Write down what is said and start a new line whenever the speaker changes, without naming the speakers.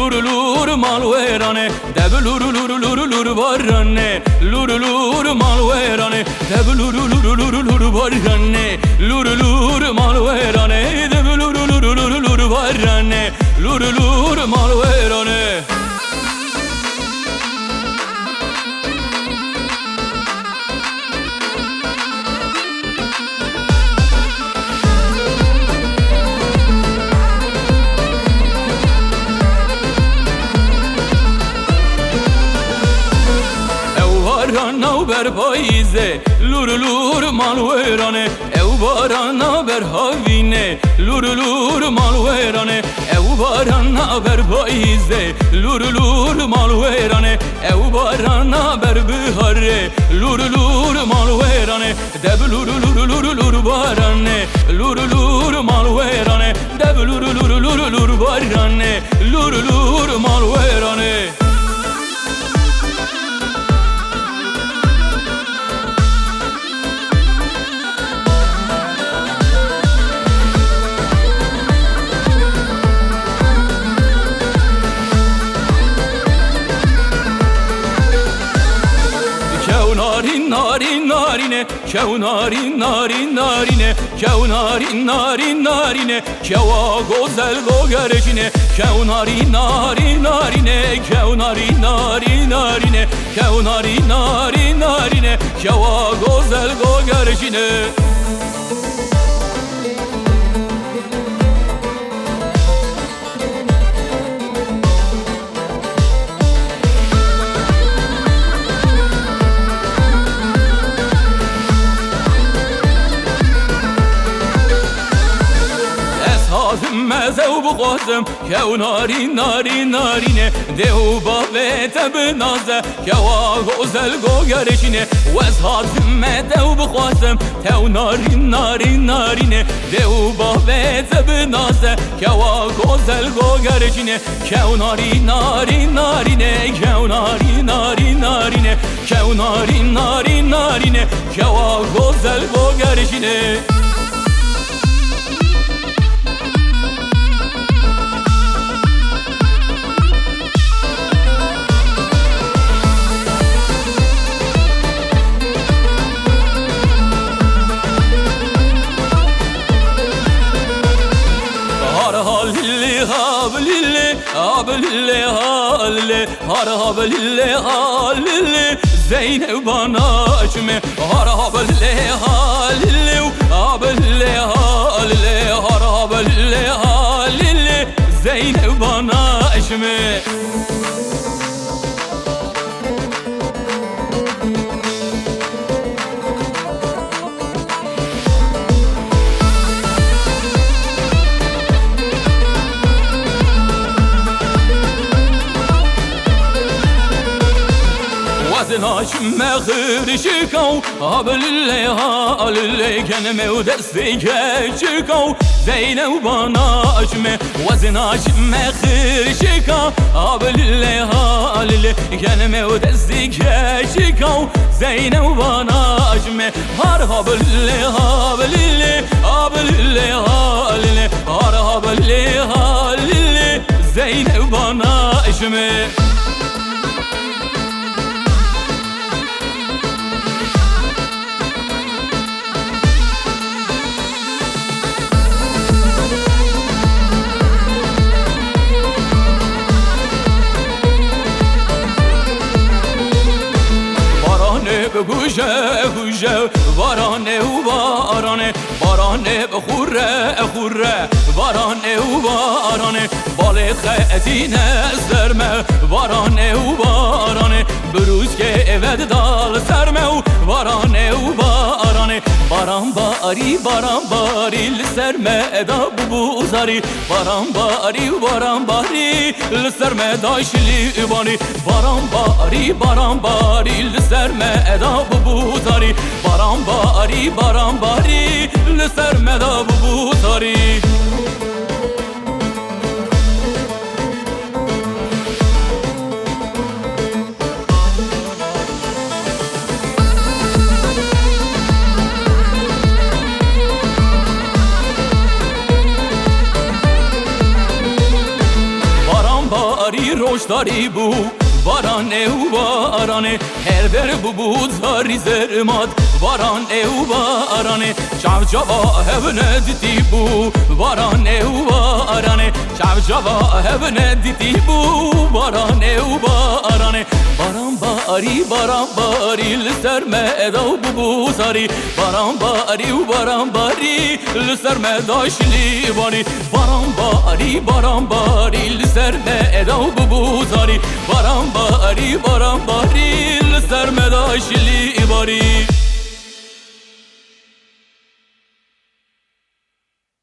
luru luru malverane dev luru luru luru luru varane luru luru malverane dev luru luru luru luru varane luru luru malverane dev luru luru luru luru varane luru luru malverane ber paize luru luru malverane ev barana ber havine luru luru malverane ev barana ber paize luru luru malverane ev barana ber bihare luru luru malverane deb luru luru luru luru barane luru luru malverane deb luru luru luru luru barane luru luru malverane narine kev narin narin narine kev narin narin narine keva gozel gogerjine kev narin narin narine kev narin narin narine kev narin narin narine keva gozel gogerjine مزو بقاسم که نارین نارین نارینه دهو باوت بنازه که واغوزل گوگرشینه وزهات مدو بقاسم که نارین نارین نارینه دهو باوت بنازه که واغوزل گوگرشینه که نارین نارین نارینه که نارین نارین نارینه که نارین نارین نارینه که واغوزل گوگرشینه Hablille halle har hablille halle Zeynep bana açme har hablille halle hablille halle har hablille halle Zeynep bana açme ناشم خير شكو قبل اللي هال اللي كان مودستي شكو زينب بنا أشمه وزناشم خير شكو قبل اللي هال اللي كان مودستي شكو زينب بنا أشمه هرب اللي هابل اللي قبل اللي هال اللي هرب اللي هال اللي زينب بنا أشمه گوشه گوشه بارانه و بارانه بارانه بخوره خوره بارانه و بارانه بالت خطینه سرمه بارانه و بارانه بروز که اود دال سرمه و بارانه و بارانه باران باری باران باری لسرمه ادا ببوزاری باران باری و باران باری لسرمه داشلی بانی باران باری لسرمه ادا ببوزاری باران باری لسرمه ادا ببوزاری داشتاری بو بارانه و بارانه هر بر بو زاری زرماد بارانه و بارانه شب جوا هبنه دیتی بو بارانه و بارانه شب جوا هبنه دیتی بو بارانه و بارانه باران باری لسر مداو بو زاری باران باری لسر مداشلی باری باران باری لسر مداو بو زاری باران باری لسر مداشلی باری